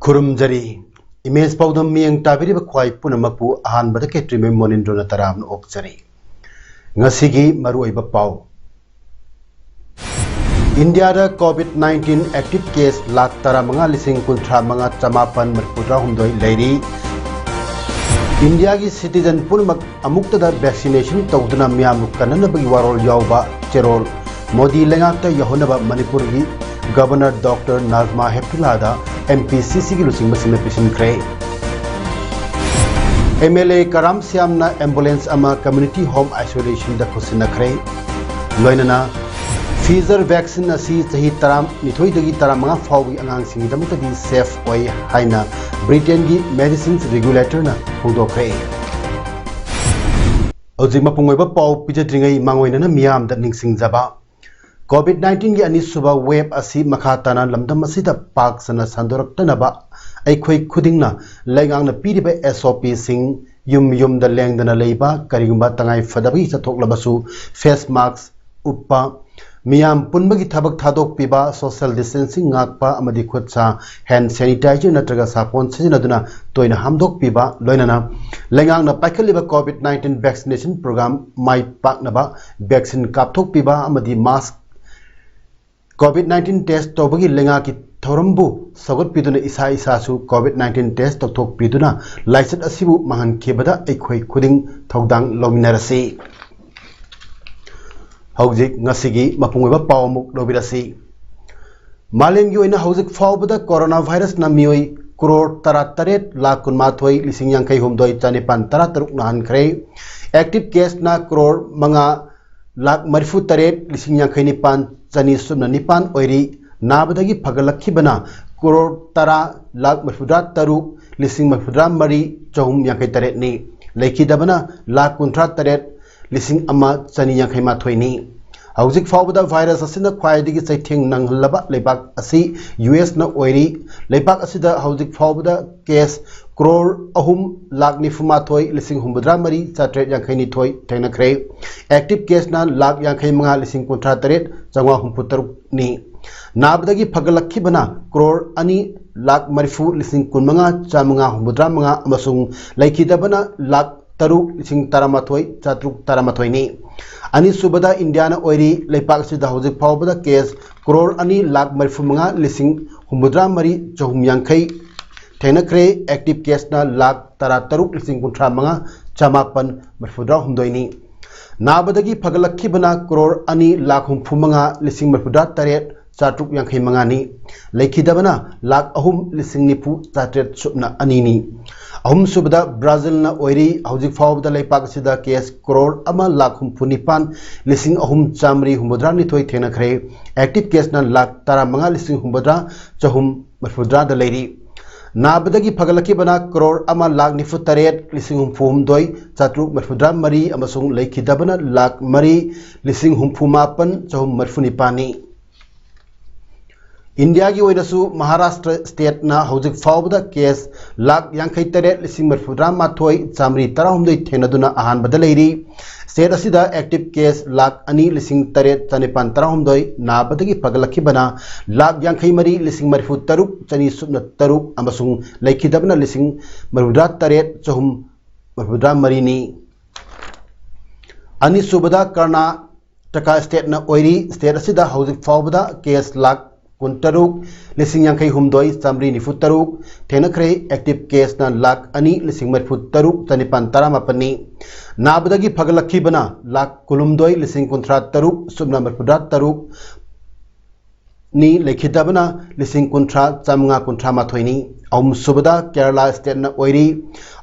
खुरुमजरी image पौदम मियंग ताबिरिब ख्वाई पुनमकु अहानबद केट्री में मोनिंद्रोना तराम ओक्चरी ngasiगी मरुओइब पाव India दा कोविड-19 active case lakh तरा मंगा लिसिंग कुंत्रा मंगा चमापन मरपुद्रा हुंदोई लेरी इंडिया की सिटीजन पुनमक अमुक्त दा वैक्सीनेशन तौदना मियाम कननबगी वारोल यावबा चेरोल मोदी लेंगाक्ता यहोनबा मणिपुर की governor doctor Najma Heptulla MPCC की लुसिंग मसिन पिसिनख्रे MLA कराम श्यामना एम्बुलेंस अमा कम्युनिटी होम आइसोलेशन दा खुसिनख्रे लोइनना फीजर वैक्सीन असी सही तराम निथोइदगी तरामंगा फाउगी अंगांग सिंगिदमतदी सेफ ओय हाइना ब्रिटेन की मेडिसिन रेगुलेटर ना हुदोख्रे औजिक मपुंगोइबा पाउ पिजद्रिंगै मांगोइनना मियाम दा निंगसिंगजाबा कोविड-19 की अनिसुबा वेब असी मखाताना लमदम असिदा पाक सना संदोरक्तनबा अखोई खुदिंगना लेगांगना पीरिबा SOP सिंग युम युम द लेंगदना लेबा करिगुंबा तंगाई फदबी चथोकलबसु फेस मास्क उपा मियाम पुनबगी थबक थादोक पिबा social distancing ngakpa amadi khutsa hand sanitizer natraga sapon sijinaduna toina hamdok piba loinana lengang na paikaliba COVID-19 vaccination program mai paknaba vaccine kapthok piba amadi mask COVID-19 test tobagi lenga ki thorambu sagot piduna isa su COVID-19 test tokthok piduna license asibu mahan khebada aikhoi khuding thodang lominarasi हौजिक ngasiगी मपुंगोइबा पावमुक लोबिरासी मालेमगी ओइना हौजिक फावबदा corona virus ना मियोई करोड़ 38 लाख कुनमाथोई लिसिंग यांखै हुमदोई चानिपान 33 ना हनख्रे एक्टिव केस ना करोड़ मंगा लाख 38 लिसिंग यांखै निपान चानी सुमना निपान ओइरी नाबदगी फगलखिबना करोड़ 13 लाख 43 लिसिंग 43 चहुम यांखै तरेत नि लेखिदबना लाख 38 लिसिंग अमा चनी यांखै माथोइनी हौजिक फावबदा वायरस असिना ख्वाइदिगी चैथेंग नंगलबा लेबाक असि US ना ओइरी लेबाक असिदा हौजिक फावबदा केस करोड़ 3 लाख 94 लिसिंग 73 चात्रेट यांखै निथोइ थेंगनख्रे एक्टिव केस ना लाख यांखै मंगा लिसिंग 38 चंगवा 63 नि नाबदगी फगलखिबना करोड़ 2 लाख 40 लिसिंग 15 चामंगा 73 अमसुंग लेखिदबना लाख 3 लिसिंग 13 चात्रुक 13 नि अनिसुबदा इंडिया ना ओइरी लेपाक सिदा हौजिक फावबदा केस करोड़ 2 लाख 45 लिसिंग 73 चहुम यांखै थेंगनख्रे एक्टिव केस ना लाख 13 लिसिंग 35 चमापन 43 नि नाबदगी फगलखिबना करोड़ 2 लाख 45 लिसिंग 43 चात्रुक यांखै मंगानी लेखिदबना लाख 3 लिसिंग 90 चात्रेट सुबना अनिनी अहम सुबदा ब्राजील ना ओइरी हौजिक फावबदा लेपाक सिदा केस करोड़ 1 लाख 49 लिसिंग 3 चामरी 73 निथोइ थेंगनख्रे एक्टिव केस ना लाख 15 लिसिंग 73 चहुम 43 द लेरी नाबदगी फगलखिबना करोड़ 1 लाख 93 लिसिंग 62 चात्रुक 43 अमसुंग लेखिदबना लाख 3 लिसिंग 59 चहुम 49 नि इंडिया की ओइनसु महाराष्ट्र स्टेट ना हौजिक फावबदा केस लाख 53 लिसिंग 43 चामरी 13 थेंगनदुना अहानबदा लेरी स्टेट असिदा एक्टिव केस लाख 2 लिसिंग 3 चानिपान 13 नाबदगी फगलखिबना लाख 53 लिसिंग 43 चनी सुबना 3 अमसुंग लेखिदबना लिसिंग 43 चहुम 43 नि अनिसुबदा कर्नाटका स्टेट ना ओइरी स्टेट असिदा हौजिक फावबदा केस लाख 13 लिसिंग यांखै हुमदोई चामरी 93 थेंगनख्रे एक्टिव केस ना लाख 2 लिसिंग 43 चानिपान 13 नि नाबदगी फगलखिबना लाख 19 लिसिंग 13 सुबना 43 नि लेखिदबना लिसिंग 13 चामंगा 13 नि अहमसुबदा केरला स्टेट ना ओइरी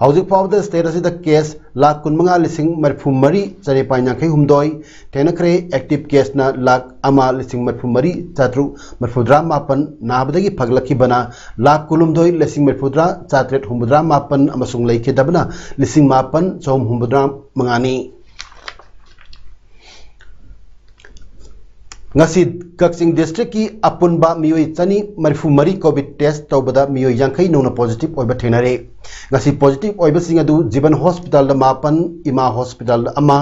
हौजिक फाउदा स्टेट असिदा केस लाख कुनमंगा लिसिंग मरफुमरी चरेपाइन यांखै हुमदोय थेनखरे एक्टिव केस ना लाख अमा लिसिंग मरफुमरी चात्रु मरफुद्रा मापन नाबदगी फगलखि बना लाख कुलुमदोय लिसिंग मरफुद्रा चात्रेट हुमद्रा मापन अमसुंग लैखे दबना लिसिंग मापन चौम हुमद्रा मंगानी ngasi Kakching district ki apunba miyoi chani marfu mari covid test tawbada miyoi yankhai nona positive oiba thenare ngasi positive oiba sing adu Jiban hospital da mapan ima hospital da ama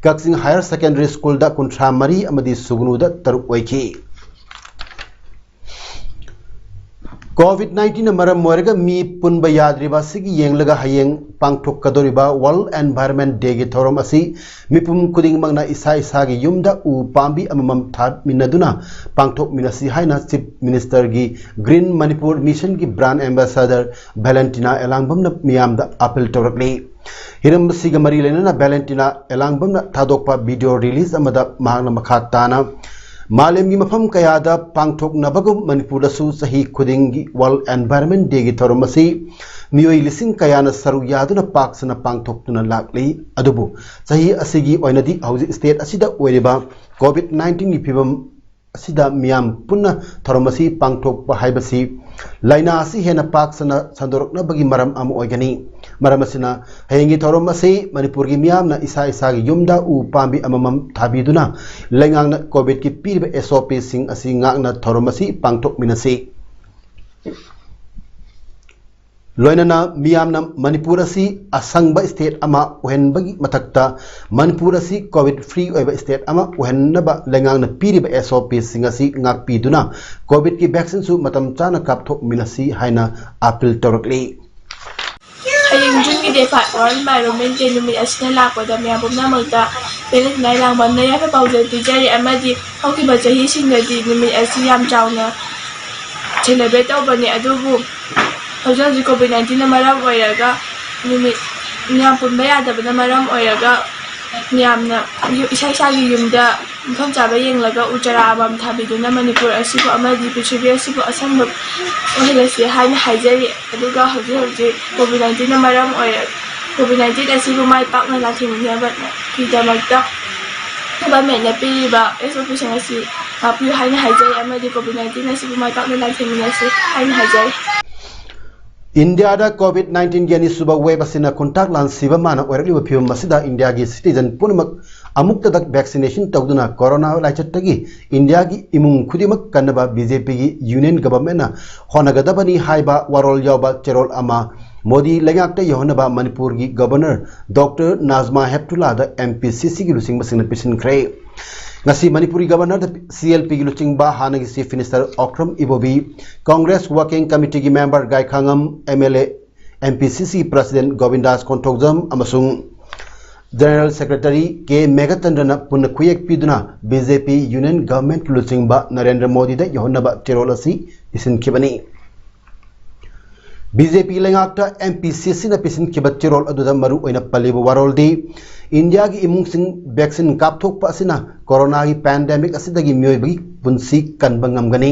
Kakching higher secondary school da kunthra mari amadi sugunu da taruk oiki COVID-19 maram moiraga mi punba yadriba sigi yenglaga hayeng pangthok kadoriba World Environment Day gi thorom asi mipum kuding mangna isa isa gi yumda u pambi amamam that minaduna pangthok minasi haina Chief Minister gi Green Manipur Mission gi brand ambassador Valentina Elangbamna miyamda appeal torakli hiram siga mari lenana Valentina Elangbamna thadokpa video release amada mahangna makhatana मालेम की मफम कयादा पांगथोक नबगु मणिपुर दसु सही खुदिंगी world environment day की थोरमसी मियोई लिसिंग कयाना सरु यादुना पाक्सना पांगथोकतुना लाक्ली अदुबु सही असिगी ओइनदी हौजि state असिदा ओइरिबा कोविड-19 की फिबम असिदा मियाम पुन्ना थोरमसी पांगथोक हाइबसी लाइना असि हेना पाक्सना संदोरकनबगी मरम अम ओइगनी मरम असिना हेंगी थोरम असि मणिपुर की मियामना इसा इसा की युमदा उ पांबी अममम थाबीदुना लेंगांगना कोविड की पीरब SOP सिंग असि ngaंगना थोरम असि पांगथोक मिनसी लोइनना मियामना मणिपुर असि असंगबा स्टेट अमा ओहेनबगी मथक्ता मणिपुर असि कोविड फ्री ओइबा स्टेट अमा ओहेननबा लेंगांगना पीरब SOP सिंग असि ngaकपीदुना कोविड की वैक्सीन सु मतम चाना कापथोक मिनसी हाइना appeal तोरकली Hayang June ki defa World Environment Day numit asina lakpada miyabum na magta pelet na ilangban na yafa pawdal tijari amadi hawki ba jahi sinadi numit asi yam chawna celebrate awbani adubu hawjang COVID-19 na maram oiraga numit miyam punba yadaba na maram oiraga miyam na isa gi yumda mfam chaba yenglaga ujara abam thabiduna Manipur asibu amadi Prithvi asibu asangba ohilasi haina haijari aduga hawji COVID-19 na maram oira COVID-19 asibu mai pakna lathimnaba kidamakta government na piriba SOP sangasi apu haina haijari amadi COVID-19 asibu mai pakna lathimnasi haina haijari India da COVID-19 gani suba web asina contact lan siba mana oirli wa phim masida India gi citizen punamak amukta dak vaccination tawduna corona laichattagi India gi imung khudimak kanaba BJP gi union government na honagadabani haiba warol yawba cherol ama Modi lengakta yohanaba Manipur gi governor Dr. Nazma Heptullah da MPCC gi lusing masina pisin kray ngasi Manipuri governor da CLP gi luching ba hanagi chief minister Okram Ibobi Congress working committee gi member Gai Khangam MLA MPCC president Govindas Konthokjam amasung general secretary K Megatandana punna khuyak piduna BJP union government luching ba Narendra Modi da yohanaba tirolasi isin khibani BJP lengakta MPCC na pisin kibat tirol aduda maru oina palibu waroldi India ki imung sing vaccine kapthok pa asina corona ki pandemic asidagi myoibagi punsi kanbangam gani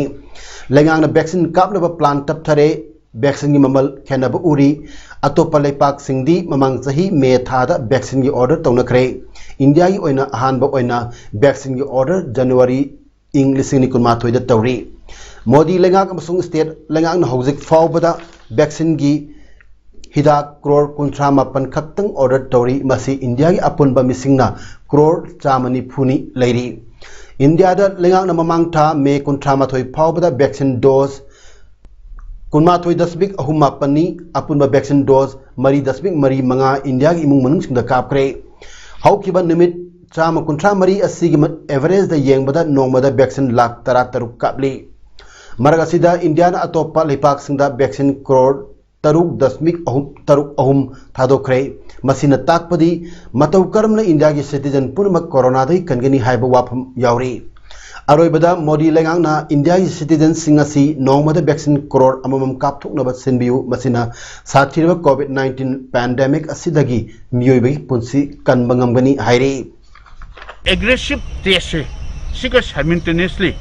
lengang na vaccine kapna ba plan tap thare vaccine ki mamal khena ba uri atopa leipak singdi mamang sahi me thada vaccine ki order tawna khre India ki oina ahan ba oina vaccine ki order January English ni kunma thoida tawri Modi lengak amasung state lengang na hojik fawbada vaccine ki hidak crore kunthra mapan khaktang order tori masi India ki apunba misingna crore chamani phuni leiri India da lengang na mamang tha me kunthra mathoi phawbada vaccine dose kunma thoi dasbik ahum mapani apunba vaccine dose mari dasbik mari manga India ki imung manung singda kapkre haukiba nimit chama kunthra mari asigi average da yengbada nongmada vaccine lakh tara taruk kapli Maragasida India na atopa lepak singda vaccine crore taruk dasmik taruk ahum thadokre masina takpadi matau karamna India gi citizen punamak corona dai kangani haiba wafam yauri aroibada Modi lengang na India gi citizen singasi nongmada vaccine crore amamam kapthuk na sinbiu masina sathirba COVID-19 pandemic asidagi miyoibai punsi kanbangam gani hairi aggressive test siga simultaneously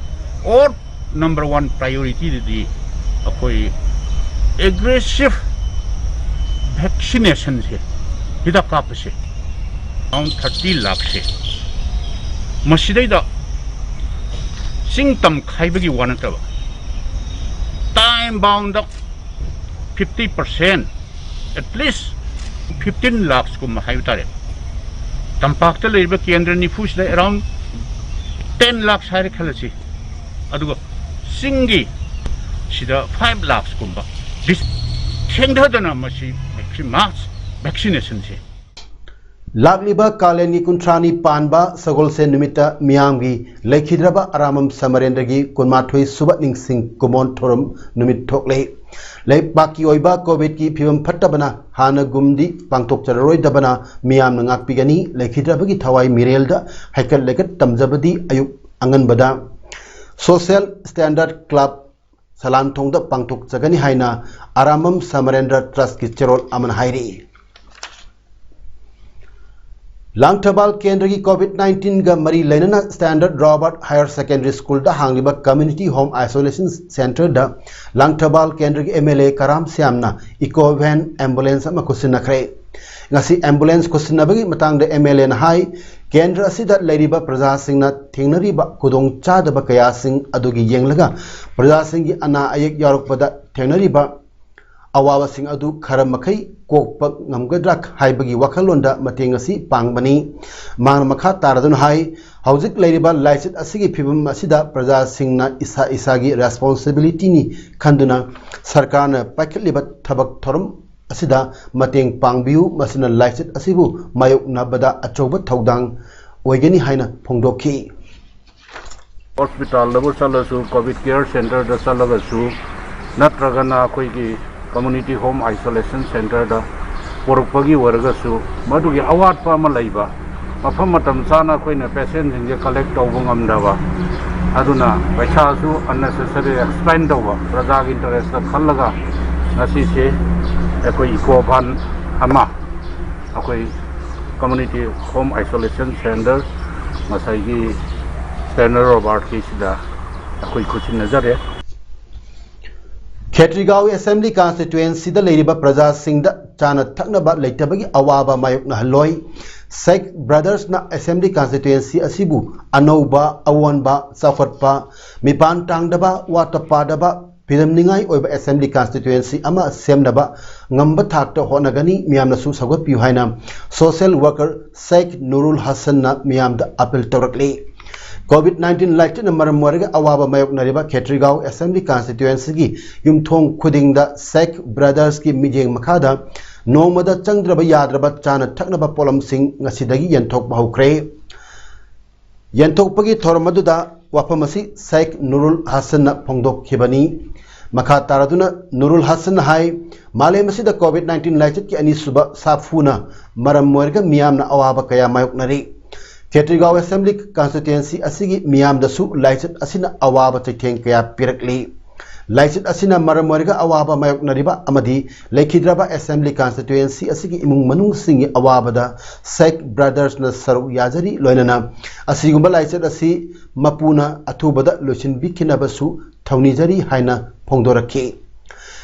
or number one priority di akoi aggressive vaccination se hida kap se around 30 lakh se masidai da singtam khaibagi wanata time bound up 50% at least 15 lakhs kum haitare tampak ta leiba kendra nifus da around 10 lakhs hari khalasi adugo singi sida 5 lakhs kumba this thengdana masi mass vaccination se Lagliba Kaleni Kuntrani Panba Sagol Se Numita Miamgi Lekidraba Aramam Samarendagi Kunmatui Subatning Sing Kumon Torum Numit Tokle Lake Baki Oiba Covid Ki Pivum Patabana Hana Gumdi Pangtok Charoi Dabana Miam Nangak Pigani Lekidrabagi Tawai Mirelda Haikal Lekat Tamzabadi Ayuk Angan Bada Social Standard Club Salam Tongda Pangtok Chagani Haina Aramam Samarendra Trust Kicherol Aman Hairi Langtabal Kendra ki COVID-19 ga mari lenana Standard Robert Higher Secondary School da hangliba Community Home Isolation Center da Langtabal Kendra ki MLA Karam Siamna Eco Van Ambulance ama kusina kre ngasi ambulance kusina bagi matang da MLA na hai Kendra asida leiriba praja singna thingnari ba kudong chada ba kaya sing adugi yenglaga praja singi ana ayek yarok pada thingnari ba awawa sing adu kharam makai kokpak ngamgadrak haibagi wakhalonda mateng asi pangbani mang makha taradun hai hauzik leiriba license asigi phibum asida praja singna isa gi responsibility ni khanduna sarkar na pakhliba thabak thorum asida mateng pangbiu masina license asibu mayuk nabada achoba thaudang oigani haina phongdokhi hospital level salasu covid care center da salagasu natragana koi gi Community Home Isolation Center da porpagi wargasu madugi awat pa malaiba mafam matam sana koina patient jinge collect tawbung amdawa aduna paisa su unnecessary explain dawa praja interest da khallaga nasi se ekoi eco van ama akoi Community Home Isolation Center masai gi Standard Robert kisida akoi kuchin nazare Khetrigaon Assembly Constituency da leiriba praja singda chana thaknaba leitabagi awaba mayokna haloi Sikh Brothers na Assembly Constituency asibu anauba awanba safatpa mipan tangdaba watapadaba pidamningai oiba Assembly Constituency ama semdaba ngamba thakta honagani miyamna su sagotpiu haina Social Worker Sheikh Nurul Hassan na miyamda appeal tawrakli COVID-19 light na maram warga awaba mayok nariba Khetrigaon Assembly Constituency gi yumthong khudingda Sikh Brothers ki mijeng makhada nomada changdraba yadraba chana thaknaba polam sing ngasidagi yenthok bahukre yenthok pagi thormaduda wapamasi Sheikh Nurul Hassan na phongdok khibani makha taraduna Nurul Hassan hai male masida COVID-19 light ki ani suba safuna maram warga miyamna awaba kaya mayok nari Khetrigaon Assembly Constituency asigi miyam dasu license asina awaba chitheng kaya pirakli license asina maram warga awaba mayok nariba amadi lekhidraba Assembly Constituency asigi imung manung singi awaba da Sikh Brothers na saru yajari loinana asigumba license asi mapuna athubada loisin bikhina basu thaunijari haina phongdorakhi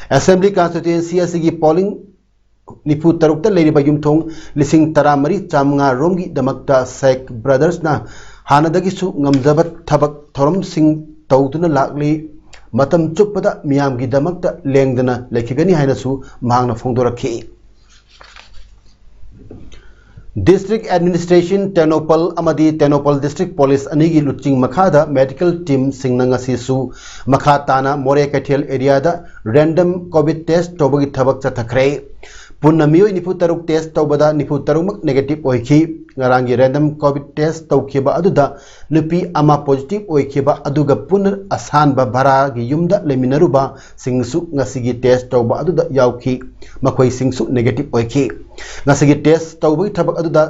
Assembly Constituency asigi polling Nipu tarukta leiriba yumthong lising taramari chamnga romgi damakta Sikh Brothers na hanadagi su ngamjabat thabak thorom sing tawduna lakli matam chuppada miyamgi damakta lengdana lekhigani haina su mahangna phongdorakhi District Administration Tenopal amadi Tenopal District Police anigi luching makhada medical team singna ngasi su makhatana more kathel area da random covid test tobagi thabak chathakre punna miyoi nifu taruk test tawbada nifu taruk negative oikhi ngarangi random covid test tawkhiba aduda nupi ama positive oikhiba aduga punar asan ba bara gi yumda leminaruba singsu ngasigi test tawba aduda yauki makhoi singsu negative oikhi ngasigi test tawbi thabak aduda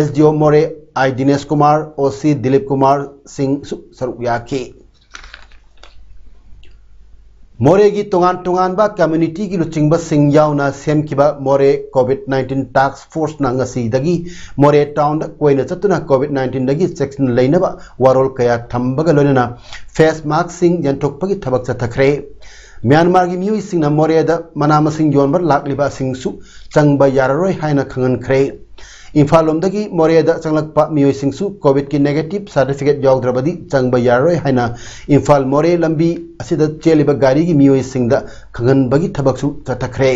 SDO More I Dinesh Kumar OC Dilip Kumar Singh saruk yaki More gi tongan ba community gi luchingba singyaw na semkiba More COVID-19 task force na ngasi dagi More town da koina chatuna COVID-19 dagi section leinaba warol kaya thambaga lonena face mask sing yantok pagi thabak chathakre Myanmar की मियोई सिंगना मोरेदा मना मसिंग योनबर लाकलिबा सिंगसु चंगबा याररोय हाइना खंगनख्रे Imphal लोमदगी मोरेदा चंगलकपा मियोई सिंगसु Covid की negative certificate यावद्रबदी चंगबा याररोय हाइना Imphal मोरे लंबी असिदा चेलिबा गाड़ी की मियोई सिंगदा खंगनबगी थबकसु चथखरे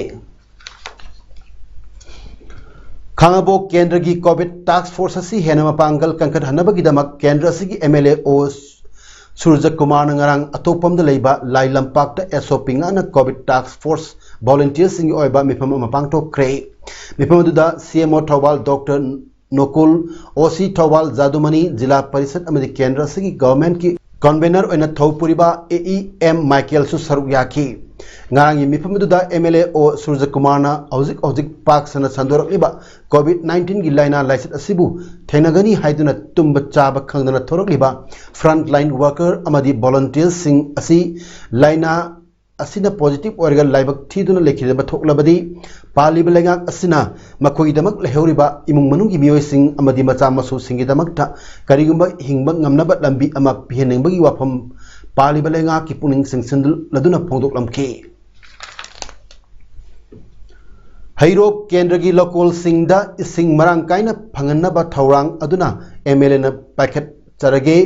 खांगाबोक केंद्र की Covid task force असी हेना मपांगल कंकट हनबगीदमक केंद्र असिगी एमएलए ओ सूरज कुमार नंगरांग अतोपमद लेबा लाई लंपाक्ता एसओपी ना कोविड टास्क फोर्स वॉलंटियर्स सिंग ओइबा मिफम मपांगथोक्रे मिफमदुदा सीएमओ थौबाल डॉक्टर नोकुल ओसी थौबाल जादुमनी जिला परिषद अमदी केंद्र असिगी गवर्नमेंट की कन्वेनर ओइना थौपुरिबा एईएम माइकेल सु सरुक याखी ngarang mifamduda MLA o Surja Kumarna hojik pak sana sandorakliba COVID-19 gi laina laiset asibu thenagani haiduna tumba chaba khangdana thorokliba frontline worker amadi volunteers sing asi laina asina positive organ laibak thiduna lekhidaba thoklabadi paliba lengak asina makhoi damak lehoriba imung manung gi miyoi sing amadi macha masu singi damakta karigumba hingba ngamnaba lambi amak pihenengbagi wafam पालिब लेंगा की पुनिंग सिंगसिंद लदुना फोंदोक लमखे हैरोक केंद्र की local सिंगदा इसिंग Marang काइना फंगनबा थौरांग अदुना MLA न packet चरगे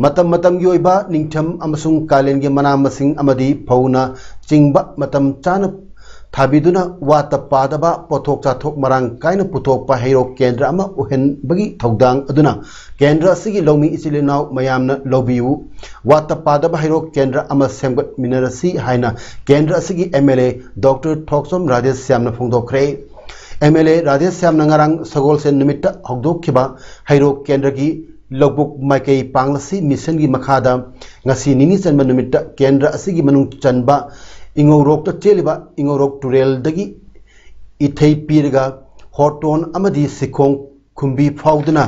मतम मतम की ओइबा निंगथम अमसुंग कालेन के मना मसिंग अमदी फौना चिंगबा मतम चान थाबिदुना वात पादबा पोथोक चाथोक मरांग काइना पुथोकपा हैरोक केंद्र अमा उहेन बगी थौदांग अदुना केंद्र असिगी लौमी इचिलिनाव मयामना लौबियु वात पादबा हैरोक केंद्र अमा सेमगत मिनरसी हाइना केंद्र असिगी एमएलए डॉक्टर थोक्सम राजेश श्यामना फोंदोखरे एमएलए राजेश श्यामना ngarang सगोल से निमित्त हौदोखिबा हैरोक केंद्र की लौबुक माइकई पांगलसी मिशन की मखादा ngasi nini chanba निमित्त केंद्र असिगी मनुंग चनबा इंगौरोक चेलिबा इंगौरोक टुरेल दगी इथै पीरगा हॉटोन अमदी सिखोंग खुंबी फाउदना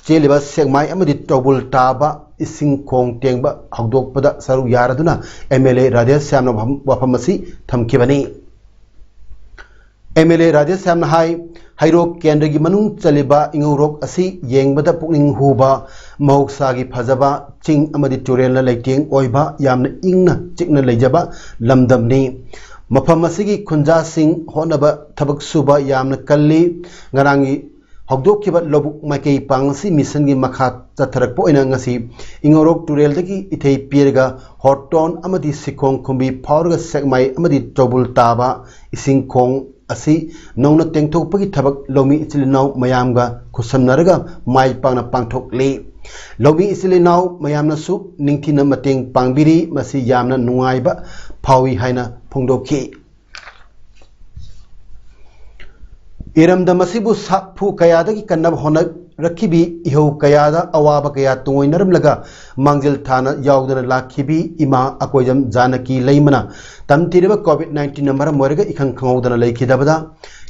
चेलिबा सेगमाई अमदी टोबुल टाबा इसिंग खोंग टेंगबा हौदोकपदा सरु यारदुना एमएलए राजेश श्यामना वफमसी थमखिबनी एमएलए राजेश श्यामना हाई हैरोक केंद्र की मनुंग चलिबा इंगौरोक असी येंगबदा पुनिंग हुबा महौसागी फजबा चिंग अमदी टुरेल लेटिंग ओइबा यामना इंगना चिकना लेजबा लमदमनी मफम असिगी खुंजा सिंह होनबा थबक सुबा यामना कल्ली ngaraंगी हौदोखिबा लबुक माइकई पांगसी मिशन की मखा चथरकपो ओइना ngasi इंगौरोक टुरेल दगी इथै पीरगा हॉटोन अमदी सिखोंग खुंबी फाउरगा सेगमाई अमदी टोबुल ताबा इसिंग खोंग असी नौना तेंथोकपगी थबक लौमी इचिलिनाव मयामगा खुसमनरगा माइ पांगना पांगथोकले लौमी इचिलिनाव मयामनासु निंगथिना मतेंग पांगबिरी मसी यामना नुंगाइबा फावी हाइना फोंदोखि इरमदमसिबु साफु कयादगी कन्नब होना रखिबी इहो कयादा अवाबा कया तुंगोइनरमलगा मांगजिल थाना यावदना लाखिबी इमा अकोयजम जानकी लैमना तमतिरबा कोविड-19 नंबर मोरगा इखंग खंगौदना लैखिदबदा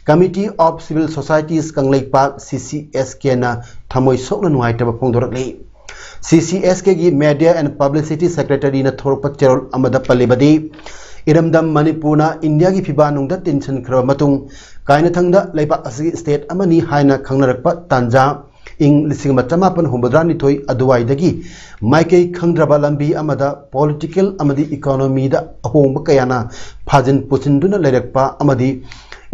committee of civil societies Kangleipak CCSK ना थमोय सोकना नुहाइतबा फोंदोरकले CCSK की मीडिया एंड पब्लिसिटी सेक्रेटरी ना थोरपा चेरोल अमदा पल्लेबदी इरमदम मणिपुरना इंडिया की फिबा नुंगदा टेंशन खरब मतुंग कायनाथंगदा लैपा असगी स्टेट अमनी हाइना खंगनरकपा तांजा इंग लिसिंग मचमापन हुमद्रानिथोई अदुवाइदगी माइकई खंगद्रबा लंबी अमदा political अमदी इकोनॉमीदा अहोंब कयाना फाजिन पुचिंदुना लेरकपा अमदी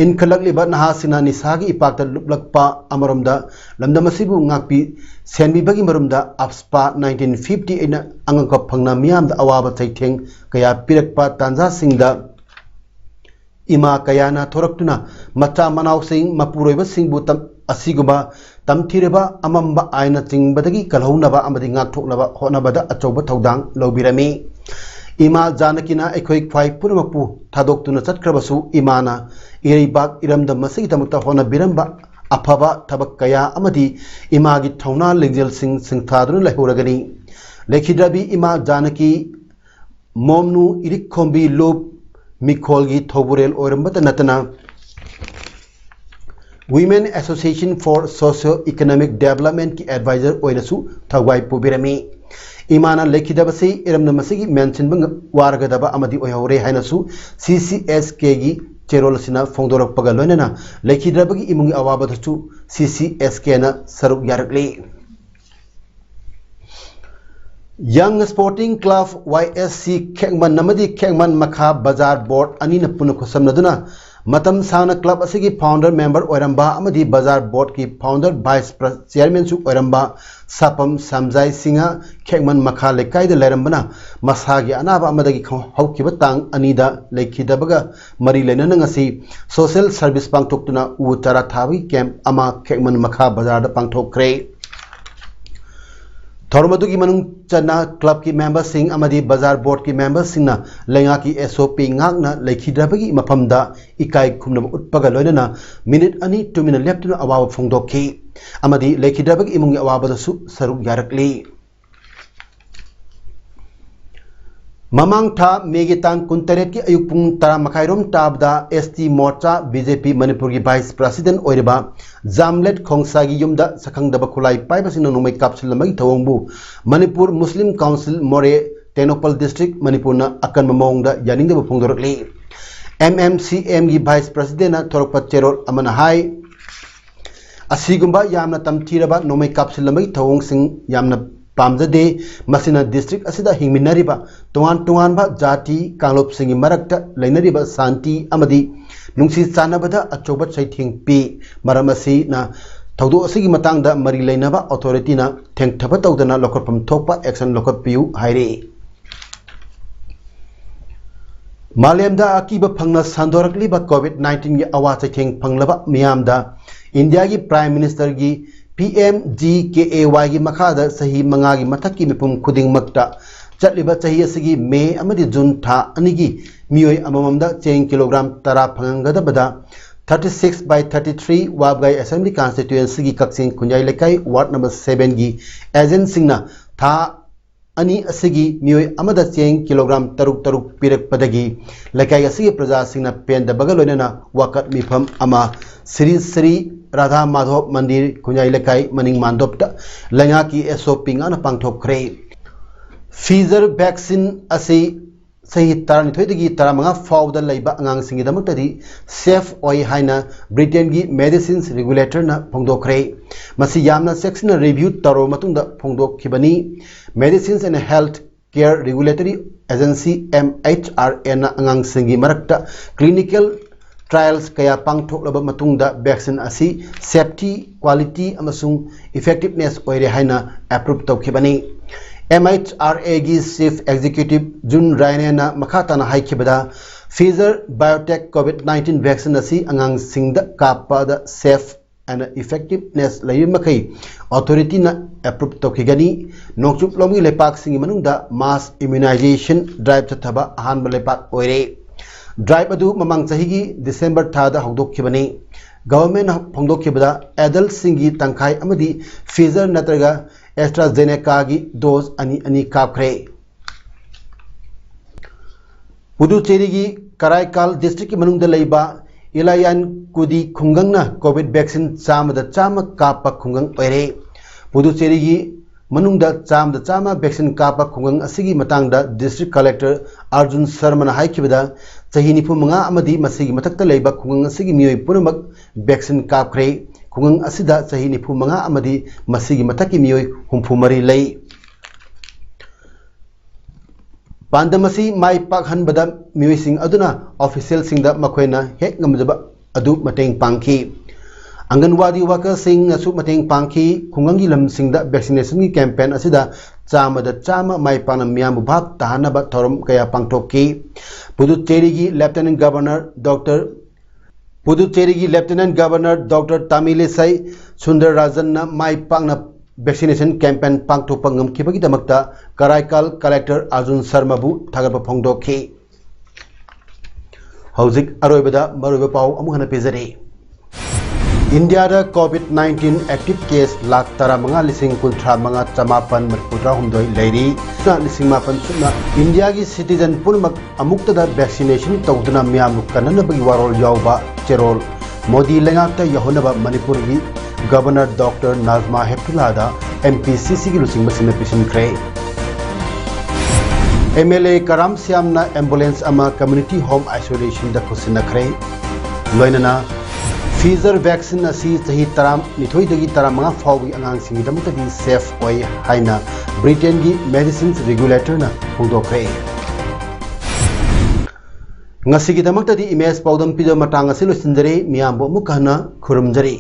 इनखलकलिबा नहासिना निसागी इपाक्ता लुपलकपा अमरमदा लमदमसिबु ngakpi senbibagi marumda AFSPA 1950 ina angangka phangna miyamda awaba chaitheng kaya pirakpa tanja singda ima kayana thoraktuna macha manaw sing mapuroiba singbu tam asiguma tamthireba amamba aina chingbadagi kalhounaba amadi ngakthoknaba honabada achoba thodang lobirami इमा जानकीना एखोई ख्वाई पुनमपु थादोक्तुना चटख्रबसु इमाना इरेबाक इरमदम मसिगी तमक्ता होना बिरंबा अफबा थबक कया अमदी Imangi थौना लेंजेल Singh सिंथादुना लहोरगनी लेखिद्रबी इमा जानकी मोमनु इरिखोंबी लोब मिखोलगी थोबुरेल ओरमबत नतना Women Association for Socio-Economic Development की एडवाइजर ओइनसु थगवाई पुबिरमी इमाना लेखिदबसे इरमनमसिगी मेंशन बंग वारगदबा अमदी ओयहौरे हाइनसु CCSK की चेरोलसिना फोंदोरकपगा लोइनना लेखिद्रबगी इमुंगी अवाबदसु CCSK ना सरुक यारकले Young Sporting Club YSC Khekman namadi Khekman Makha Bazar Board anina puna khusamnaduna matam sana club asigi founder member oiramba amadi Bazar Board ki founder vice chairman su oiramba Sapam Samjai Singha Khekman Makha lekai de lerambana masagi anaba amadagi haukiba tang anida lekhidabaga mari lenana ngasi social service pangthoktuna u tara thawi camp ama Khekman Makha Bazar da pangthokre Thormadu ki manung chana club ki members sing amadi Bazar Board ki members sing na lenga ki SOP ngak na lekhidabagi maphamda ikai khumna utpaga loinana minute ani 2 minute left na awawa phongdokhi amadi lekhidabagi imungi awaba su saruk yarakli Mamang tha Megitang Kuntaret ki ayuk pung tara makhairom tabda ST Morcha BJP Manipur ki Vice President oiriba Jamlet Khongsagi yumda sakhangdaba khulai paibasina numai kapsilamagi thawongbu Manipur Muslim Council More Tenopal District Manipur na akan mamongda yaningdaba phongdorakli MMCM ki Vice President na Thorokpa Cherol amana hai asigumba yamna tamthiraba numai kapsilamagi thawong sing yamna Pamjade Masina district asida hingminariba tuan ba jati kanglop singi marakta lainariba santi amadi nungsi chanabada achoba saithing pi maramasi na thaudo asigi matangda mari lainaba authority na thengthaba tawdana lokotpam thokpa action lokotpiu haire Malemda akiba phangna sandorakliba COVID-19 gi awa chaithing phanglaba miyamda India gi Prime Minister gi PMGKAY gi makhada sahi manga gi mathaki mipum khuding makta chatliba chahi asigi May amadi June tha anigi miyoi amamamda cheng kilogram tara phangangada bada 36 by 33 Wabgai Assembly Constituency gi Kaksing Khunjai Lekai Ward number 7 gi agent singna tha ani asigi miyoi amada cheng kilogram taruk pirak padagi lekai asigi praja singna pen da bagaloinana wakat mifam ama Sri Radha Madhop Mandir Khunjai Lekai Maning Mandopta Lenga ki SOP ngana pangthokre Pfizer vaccine asi sahi tarani thoidagi taramanga fawda laiba angang singi damuktadi safe oi haina Britain gi medicines regulator na phongdokre masi yamna section review taro matungda phongdokhibani Medicines and Health Care Regulatory Agency MHRA na angang singi marakta clinical trials kaya pangthoklaba matungda vaccine asi safety quality amasung effectiveness oire haina approve tawkhibani MHRA gi chief executive Jun Raine na makhata na haikhibada Pfizer Biotech COVID-19 vaccine asi angang singda kapa da safe and effectiveness laymakai authority na approve tawkhigani nokchup lomi lepak singi manungda mass immunization drive chathaba ahanba lepak oire Drive adu mamang chahigi December thada hongdokhibani government hongdokhibada adult singi tangkhai amadi Pfizer natraga AstraZeneca gi dose ani kapkhre Puducherry gi Karaikal district ki manungda leiba Ilayan Kudi khungangna COVID vaccine chama kapa khungang oire Puducherry gi manungda chama vaccine kapa khungang asigi matangda district collector Arjun Sharma na haikhibada chahi nifu manga amadi masigi mathakta leiba khungang asigi miyoi punamak vaccine kapkhre khungang asida chahi nifu manga amadi masigi mathaki miyoi humfu mari lei pandamasi mai pak hanbada miyoi sing aduna official singda makhoina hek ngamjaba adu mateng pangki Anganwadi worker sing asu mateng pangki khungangi lam singda vaccination gi campaign asida chama mai panam miyam bhag tahanaba thorum kaya pangthokki Puducherry gi Lieutenant Governor Dr Tamilisai Sundararajan na mai pangna vaccination campaign pangthokpa ngamkhibagi damakta Karaikal collector Arjun Sharma bu thagarpa phongdokhi Hauzik aroibada maroiba pau amuhana pejare India da COVID-19 active case lakh tara manga lising kunthra manga chamapan matputra humdoi leiri na lising mapan suna India gi citizen pulmak amukta da vaccination tawduna miyam kanana bagi warol yawba cherol Modi lengakta yahonaba Manipur gi Governor Dr Nazma Heptullah da MPCC gi lusing masina pisin kre MLA Karam Siam na ambulance ama community home isolation da kusina kre loinana Pfizer vaccine asi chahi 12 dagi 15 fawgi angangsingidamtadi safe oi haina Britain gi medicines regulator na hongdokre ngasi gidamakta di image paudam pido matang asi losinjari miyambo mukana khurumjari